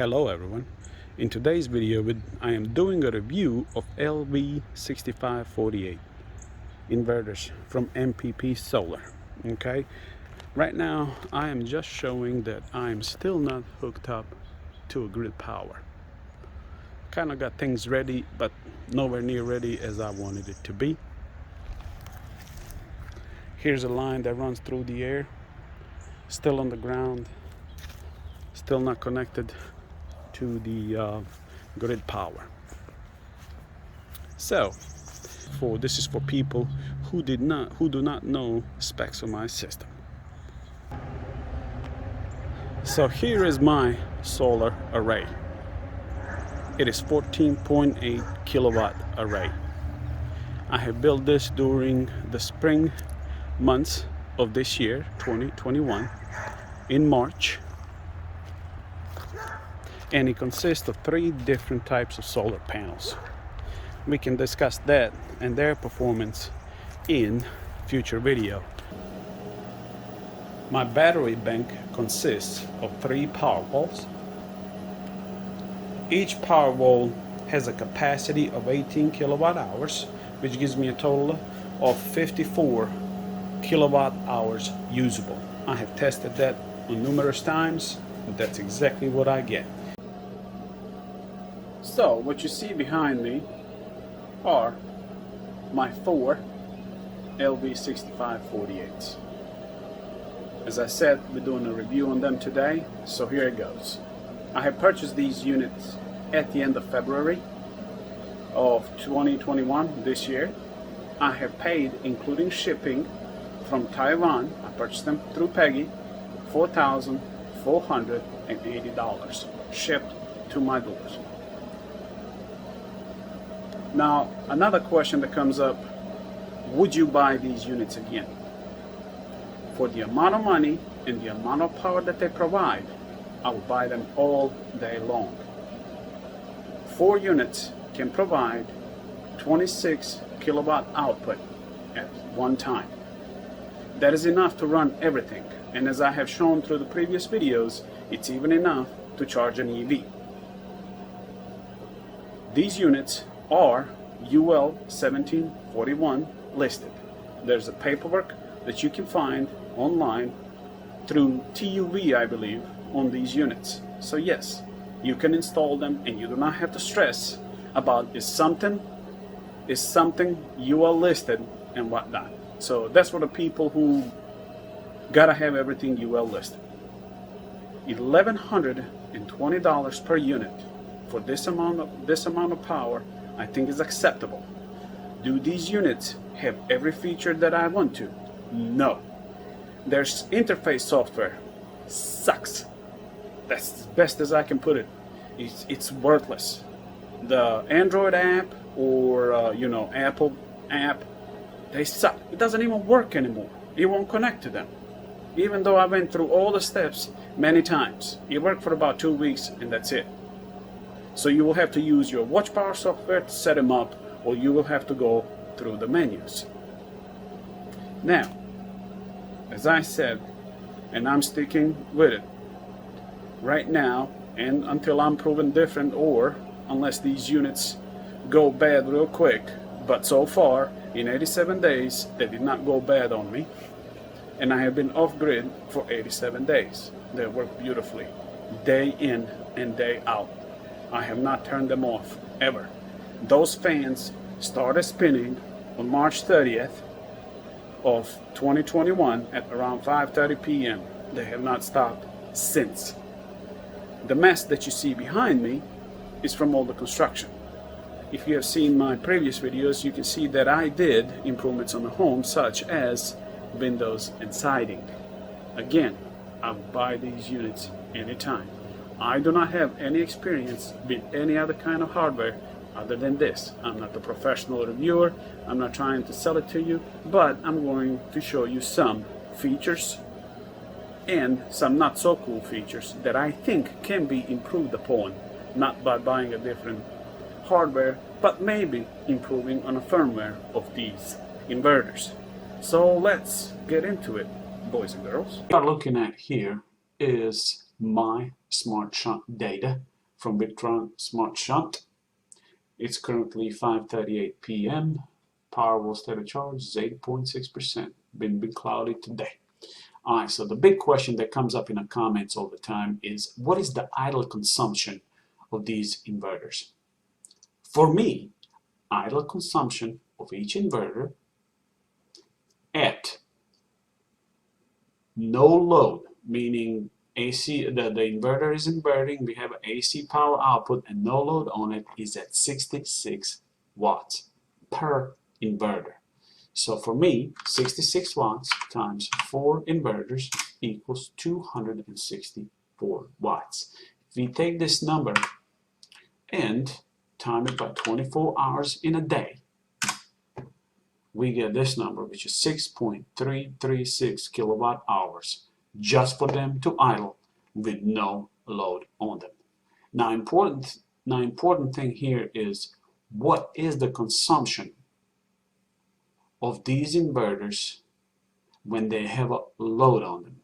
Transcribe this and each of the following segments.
Hello everyone. In today's video I am doing a review of LV6548 inverters from MPP Solar. Okay, right now I am just showing that I'm still not hooked up to a grid power. Kind of got things ready, but nowhere near ready as I wanted it to be. Here's a line that runs through the air, still on the ground, still not connected to the grid power. So this is for people who do not know specs of my system. So here is my solar array. It is 14.8 kilowatt array. I have built this during the spring months of this year, 2021, in March. And it consists of 3 different types of solar panels. We can discuss that and their performance in future video. My battery bank consists of 3 power walls. Each power wall has a capacity of 18 kilowatt hours, which gives me a total of 54 kilowatt hours usable. I have tested that on numerous times, but that's exactly what I get. So what you see behind me are my 4 LV6548s. As I said, we're doing a review on them today, so here it goes. I have purchased these units at the end of February of 2021, this year. I have paid, including shipping from Taiwan, I purchased them through Peggy, $4,480 shipped to my doors. Now, another question that comes up, would you buy these units again? For the amount of money and the amount of power that they provide, I would buy them all day long. 4 units can provide 26 kilowatt output at one time. That is enough to run everything, and as I have shown through the previous videos, it's even enough to charge an EV. These units are UL1741 listed. There's a paperwork that you can find online through TUV, I believe, on these units. So yes, you can install them and you do not have to stress about is something UL listed and whatnot. So that's for the people who gotta have everything UL listed. $1,120 per unit for this amount of power, I think is acceptable. Do these units have every feature that I want to? No. Their interface software sucks. That's as best as I can put it. It's worthless. The Android app or Apple app, they suck. It doesn't even work anymore. It won't connect to them. Even though I went through all the steps many times. It worked for about 2 weeks and that's it. So you will have to use your watch power software to set them up, or you will have to go through the menus. Now, as I said, and I'm sticking with it, right now and until I'm proven different, or unless these units go bad real quick, but so far in 87 days they did not go bad on me, and I have been off grid for 87 days. They work beautifully, day in and day out. I have not turned them off, ever. Those fans started spinning on March 30th of 2021 at around 5:30 p.m. They have not stopped since. The mess that you see behind me is from all the construction. If you have seen my previous videos, you can see that I did improvements on the home, such as windows and siding. Again, I will buy these units anytime. I do not have any experience with any other kind of hardware other than this. I'm not a professional reviewer. I'm not trying to sell it to you, but I'm going to show you some features and some not so cool features that I think can be improved upon, not by buying a different hardware, but maybe improving on a firmware of these inverters. So let's get into it, boys and girls. What we are looking at here is my smart shunt data from Victron Smart Shunt. It's currently 5:38 p.m. Powerwall state of charge is 8.6%. Been cloudy today. Alright, so the big question that comes up in the comments all the time is, what is the idle consumption of these inverters? For me, idle consumption of each inverter at no load, meaning AC, the inverter is inverting, we have AC power output and no load on it, is at 66 watts per inverter. So for me, 66 watts times 4 inverters equals 264 watts. If we take this number and time it by 24 hours in a day, we get this number, which is 6.336 kilowatt hours just for them to idle with no load on them. Now important thing here is, what is the consumption of these inverters when they have a load on them?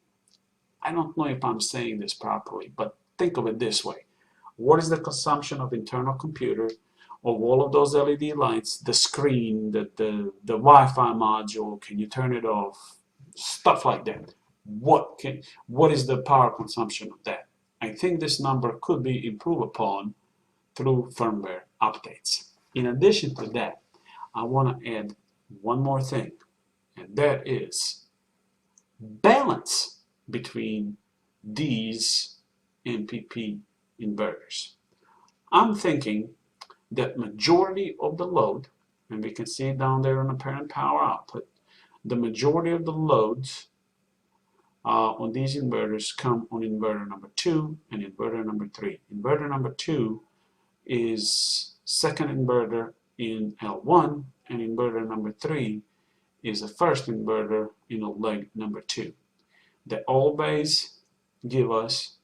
I don't know if I'm saying this properly, but think of it this way. What is the consumption of internal computer, of all of those LED lights, the screen, the Wi-Fi module, can you turn it off, stuff like that? What is the power consumption of that? I think this number could be improved upon through firmware updates. In addition to that, I want to add one more thing, and that is balance between these MPP inverters. I'm thinking that majority of the load, and we can see it down there on apparent power output, the majority of the loads on these inverters come on inverter number 2 and inverter number 3. Inverter number 2 is second inverter in L1, and inverter number 3 is the first inverter in leg number 2. They always give us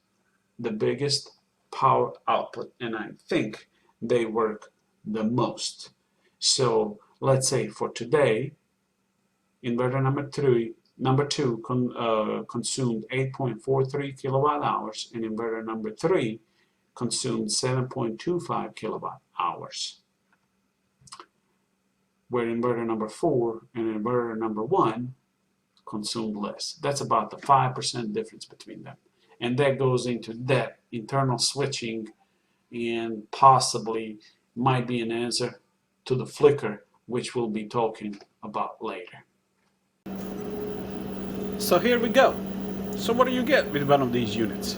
the biggest power output, and I think they work the most. So let's say for today, inverter number 2 consumed 8.43 kilowatt hours, and inverter number 3 consumed 7.25 kilowatt hours, where inverter number 4 and inverter number 1 consumed less. That's about the 5% difference between them. And that goes into that internal switching, and possibly might be an answer to the flicker, which we'll be talking about later. So here we go. So what do you get with one of these units?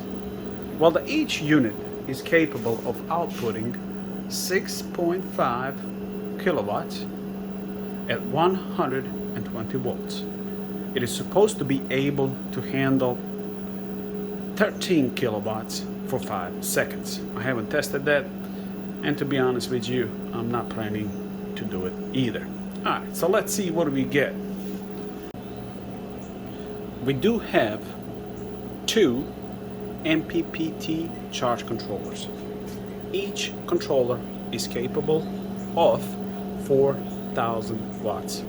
Well, each unit is capable of outputting 6.5 kilowatts at 120 volts. It is supposed to be able to handle 13 kilowatts for 5 seconds. I haven't tested that, and to be honest with you, I'm not planning to do it either. Alright, so let's see what we get. We do have 2 MPPT charge controllers. Each controller is capable of 4,000 watts.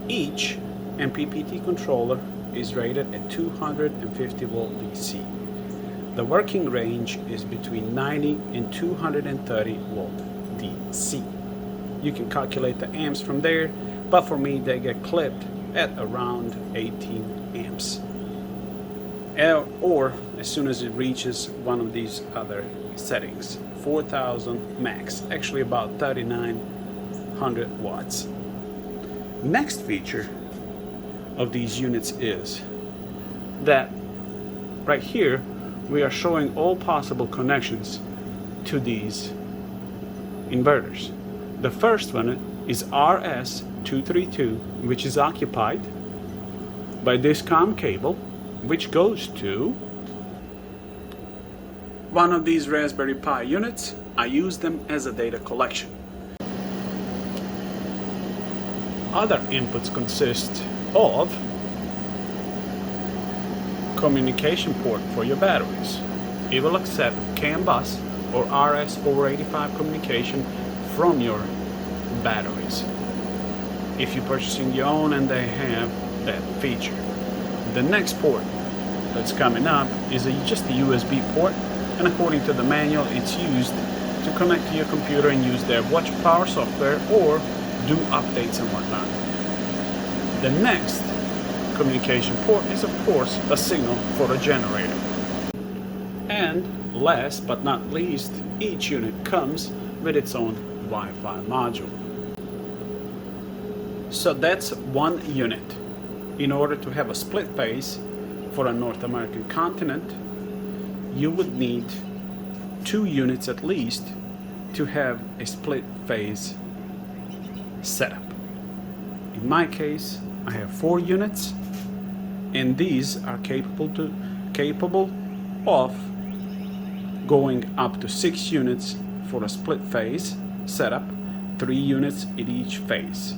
Each MPPT controller is rated at 250 volt DC. The working range is between 90 and 230 volt DC. You can calculate the amps from there, but for me they get clipped at around 18 amps. Or as soon as it reaches one of these other settings, 4,000 max, actually about 3,900 watts. Next feature of these units is that right here we are showing all possible connections to these inverters. The first one is RS232, which is occupied by this COM cable, which goes to one of these Raspberry Pi units. I use them as a data collection. Other inputs consist of communication port for your batteries. It will accept CAN bus or RS-485 communication from your batteries, if you're purchasing your own and they have that feature. The next port that's coming up is just a USB port, and according to the manual, it's used to connect to your computer and use their watch power software or do updates and whatnot. The next communication port is, of course, a signal for a generator. And last but not least, each unit comes with its own Wi-Fi module. So that's one unit. In order to have a split phase for a North American continent, you would need 2 units at least to have a split phase setup. In my case, I have 4 units, and these are capable of going up to 6 units for a split phase setup, 3 units in each phase.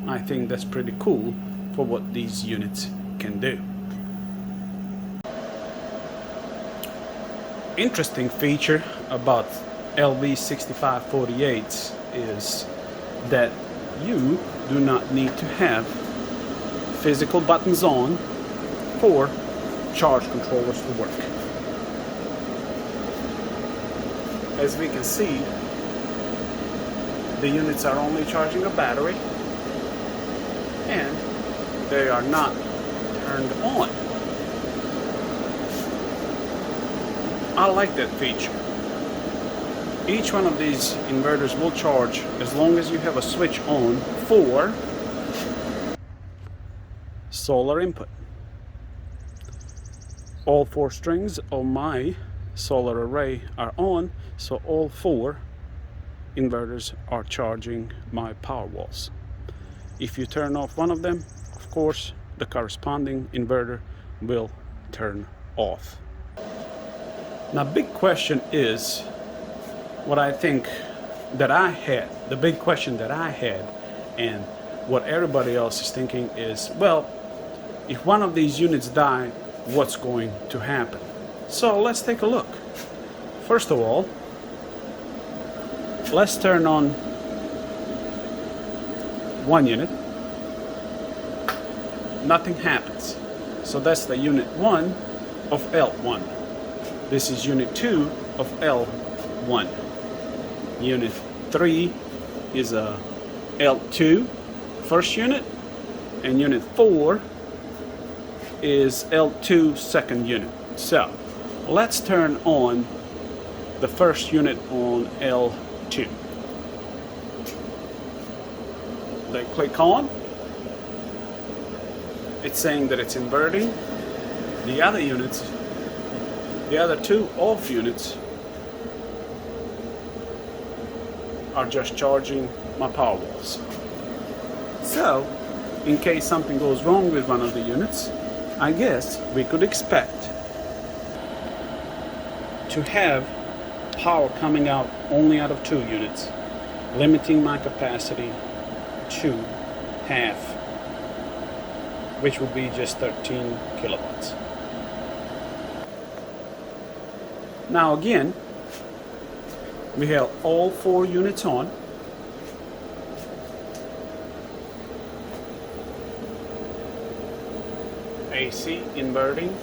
I think that's pretty cool for what these units can do. Interesting feature about LV6548s is that you do not need to have physical buttons on for charge controllers to work. As we can see, the units are only charging a battery and they are not turned on. I like that feature. Each one of these inverters will charge as long as you have a switch on for solar input. All 4 strings of my solar array are on, so all 4 inverters are charging my power walls. If you turn off one of them, of course, the corresponding inverter will turn off. Now, big question is what I think that I had, the big question that I had, and what everybody else is thinking is, well, if one of these units die, what's going to happen? So let's take a look. First of all, let's turn on one unit. Nothing happens. So that's the unit 1 of L1. This is unit 2 of L1. Unit 3 is a L2 first unit, and unit 4 is L2 second unit. So let's turn on the first unit on L2. They click on. It's saying that it's inverting. The other units, the other 2 off units, are just charging my power walls. So, in case something goes wrong with one of the units, I guess we could expect to have power coming out only out of 2 units, limiting my capacity to half, which would be just 13 kilowatts. Now again, we have all 4 units on. AC inverting,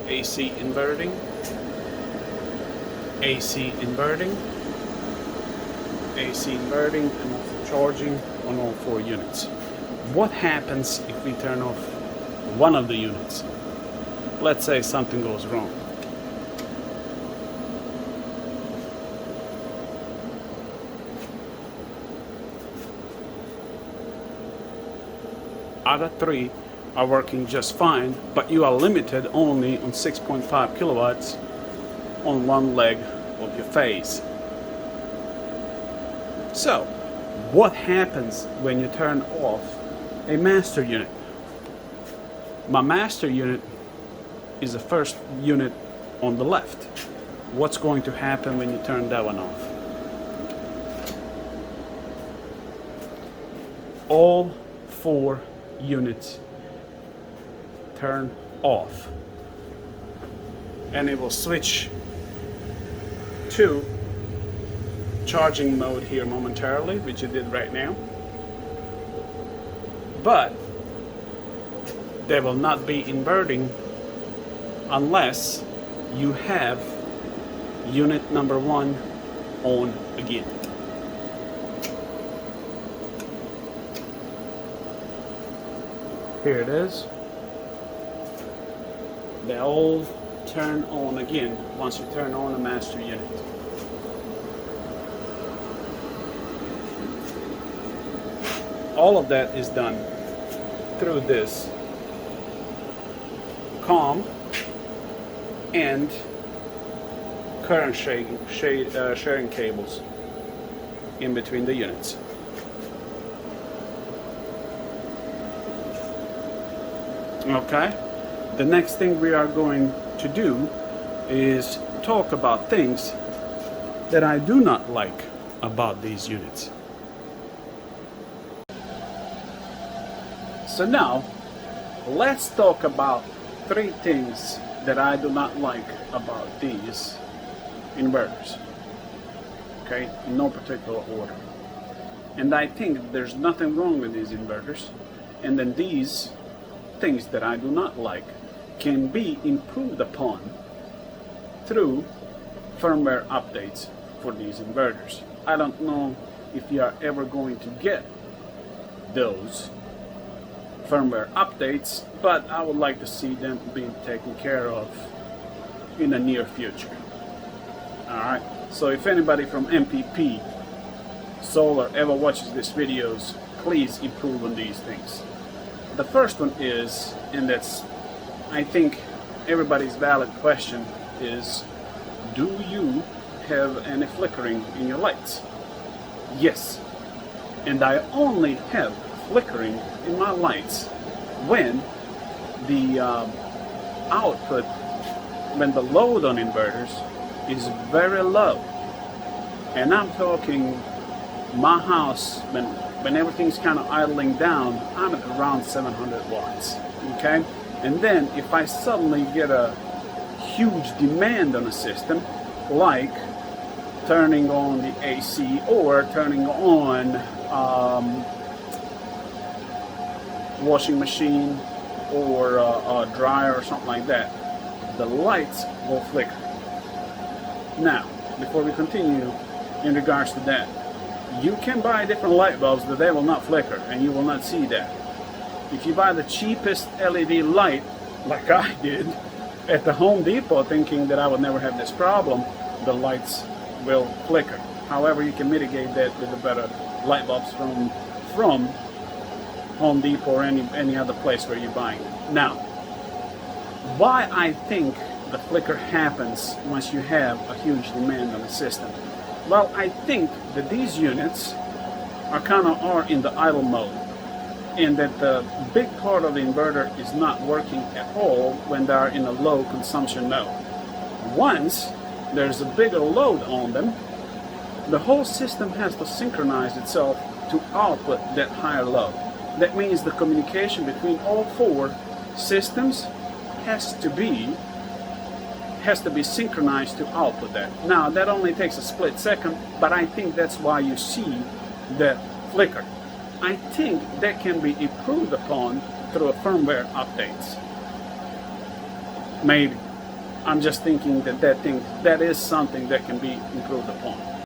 AC inverting, AC inverting, AC inverting, and also charging on all 4 units. What happens if we turn off one of the units? Let's say something goes wrong. Other 3 are working just fine, but you are limited only on 6.5 kilowatts on one leg of your phase. So, what happens when you turn off a master unit? My master unit is the first unit on the left. What's going to happen when you turn that one off? All 4 units turn off, and it will switch to charging mode here momentarily, which it did right now, but they will not be inverting unless you have unit number 1 on again. Here it is. They all turn on again once you turn on the master unit. All of that is done through this COM and current sharing cables in between the units. Okay, the next thing we are going to do is talk about things that I do not like about these units. So now, let's talk about 3 things that I do not like about these inverters. Okay, in no particular order. And I think there's nothing wrong with these inverters. And then these things that I do not like can be improved upon through firmware updates for these inverters. I don't know if you are ever going to get those firmware updates, but I would like to see them being taken care of in the near future. Alright, so if anybody from MPP Solar ever watches these videos, please improve on these things. The first one is, and that's I think everybody's valid question, is do you have any flickering in your lights? Yes, and I only have flickering in my lights when the output, when the load on inverters is very low. And I'm talking my house, when everything's kind of idling down, I'm at around 700 watts. Okay, and then if I suddenly get a huge demand on a system, like turning on the AC or turning on washing machine or a dryer or something like that, the lights will flicker. Now, before we continue in regards to that, you can buy different light bulbs, but they will not flicker and you will not see that. If you buy the cheapest LED light, like I did at the Home Depot, thinking that I would never have this problem, the lights will flicker. However, you can mitigate that with the better light bulbs from Home Depot or any other place where you're buying it. Now, why I think the flicker happens once you have a huge demand on the system? Well, I think that these units are in the idle mode, and that the big part of the inverter is not working at all when they are in a low consumption mode. Once there's a bigger load on them, the whole system has to synchronize itself to output that higher load. That means the communication between all 4 systems has to be synchronized to output that. Now, that only takes a split second, but I think that's why you see that flicker. I think that can be improved upon through a firmware updates. Maybe. I'm just thinking that is something that can be improved upon.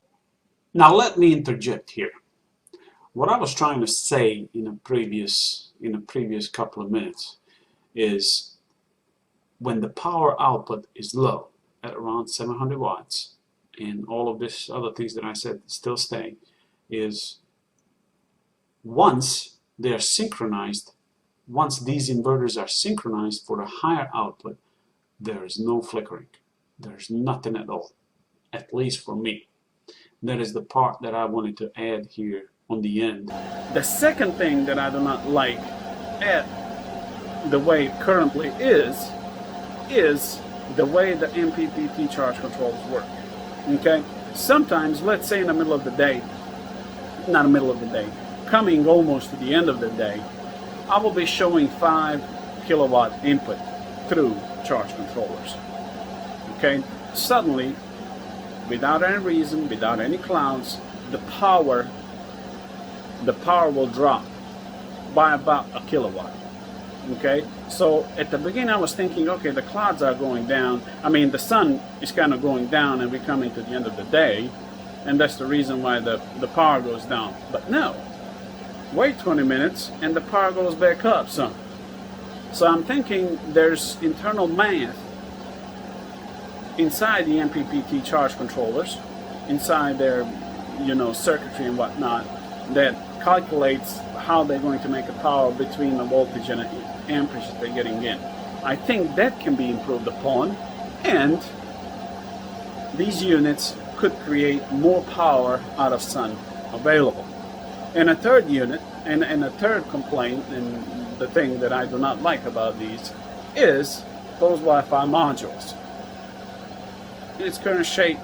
Now let me interject here. What I was trying to say in a previous couple of minutes is, when the power output is low at around 700 watts, and all of this other things that I said still stay, is once they're synchronized, once these inverters are synchronized for a higher output, there is no flickering. There's nothing at all, at least for me. That is the part that I wanted to add here on the end. The second thing that I do not like at the way it currently is the way the MPP charge controls work. Okay? Sometimes, let's say in the middle of the day, not the middle of the day, coming almost to the end of the day, I will be showing 5 kilowatt input through charge controllers. Okay? Suddenly, without any reason, without any clouds, the power will drop by about a kilowatt. Okay, so at the beginning I was thinking, okay, the clouds are going down. I mean, the sun is kind of going down and we're coming to the end of the day, and that's the reason why the power goes down. But no, wait 20 minutes and the power goes back up some. So I'm thinking there's internal math inside the MPPT charge controllers, inside their, circuitry and whatnot, that calculates how they're going to make a power between the voltage and the amperage that they're getting in. I think that can be improved upon, and these units could create more power out of sun available. And a third unit, and a third complaint, and the thing that I do not like about these, is those Wi-Fi modules. In its current shape,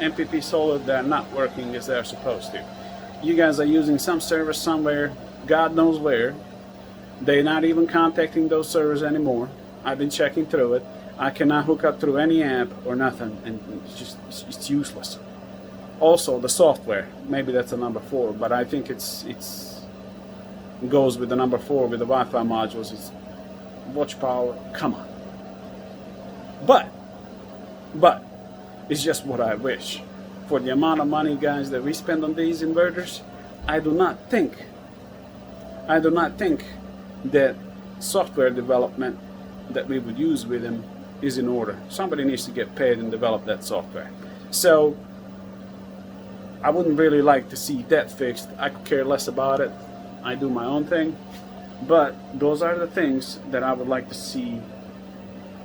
MPP solar, they're not working as they're supposed to. You guys are using some service somewhere, God knows where. They're not even contacting those servers anymore. I've been checking through it. I cannot hook up through any app or nothing, and it's useless. Also, the software, maybe that's a number 4, but I think it goes with the number 4 with the Wi-Fi modules. It's watch power, come on. But it's just what I wish. For the amount of money, guys, that we spend on these inverters, I do not think that software development that we would use with them is in order. Somebody needs to get paid and develop that software. So I wouldn't really like to see that fixed. I could care less about it. I do my own thing. But those are the things that I would like to see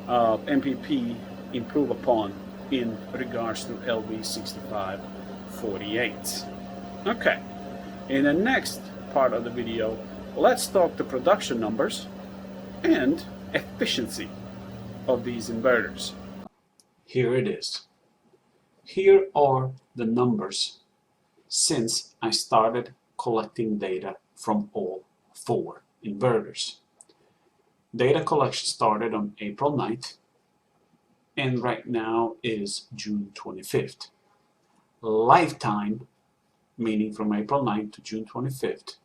MPP improve upon in regards to LV6548. Okay, in the next part of the video, let's talk the production numbers and efficiency of these inverters. Here it is. Here are the numbers since I started collecting data from all 4 inverters. Data collection started on April 9th, and right now is June 25th. Lifetime, meaning from April 9th to June 25th,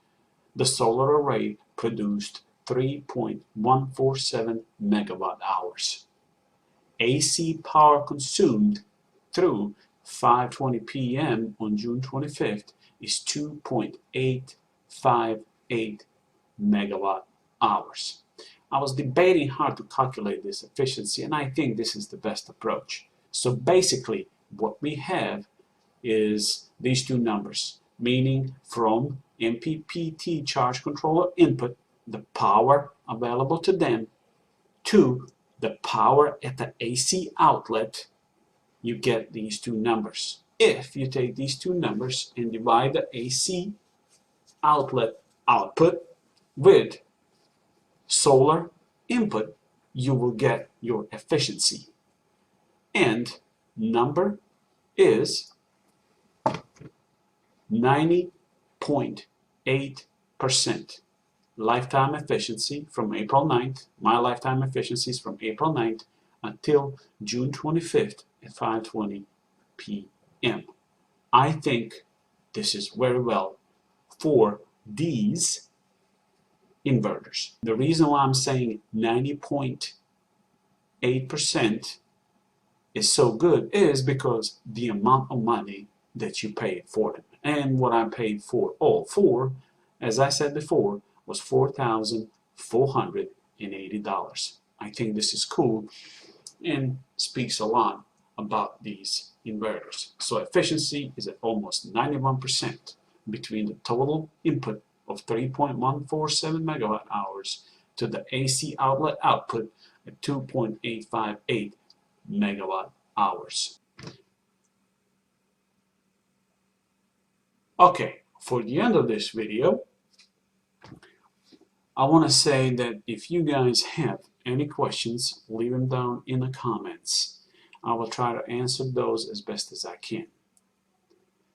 the solar array produced 3.147 megawatt hours. AC power consumed through 5:20 p.m. on June 25th is 2.858 megawatt hours. I was debating how to calculate this efficiency, and I think this is the best approach. So basically, what we have is these 2 numbers, meaning from MPPT charge controller input, the power available to them, to the power at the AC outlet, you get these 2 numbers. If you take these 2 numbers and divide the AC outlet output with solar input, you will get your efficiency. And number is 90.8% lifetime efficiency from April 9th. My lifetime efficiency is from April 9th until June 25th at 5:20 p.m. I think this is very well for these inverters. The reason why I'm saying 90.8% is so good is because the amount of money that you paid for them. And what I paid for all 4, as I said before, was $4,480. I think this is cool and speaks a lot about these inverters. So efficiency is at almost 91% between the total input of 3.147 megawatt hours to the AC outlet output at 2.858 megawatt hours. Okay, for the end of this video, I want to say that if you guys have any questions, leave them down in the comments. I will try to answer those as best as I can.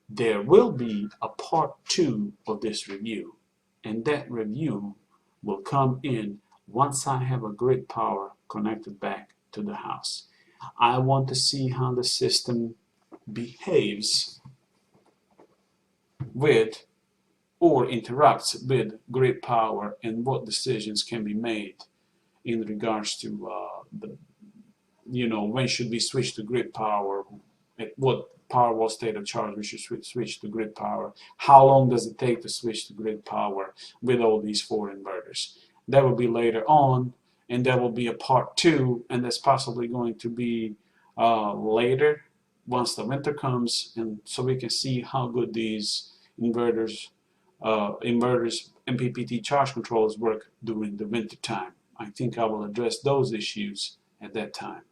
There will be a part 2 of this review, and that review will come in once I have a grid power connected back to the house. I want to see how the system behaves with or interacts with grid power and what decisions can be made in regards to when should we switch to grid power, at what Powerwall state of charge we should switch to grid power, how long does it take to switch to grid power with all these 4 inverters. That will be later on, and that will be a part 2, and that's possibly going to be later once the winter comes, and so we can see how good these inverters MPPT charge controllers work during the winter time. I think I will address those issues at that time.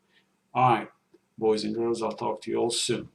All right, boys and girls, I'll talk to you all soon.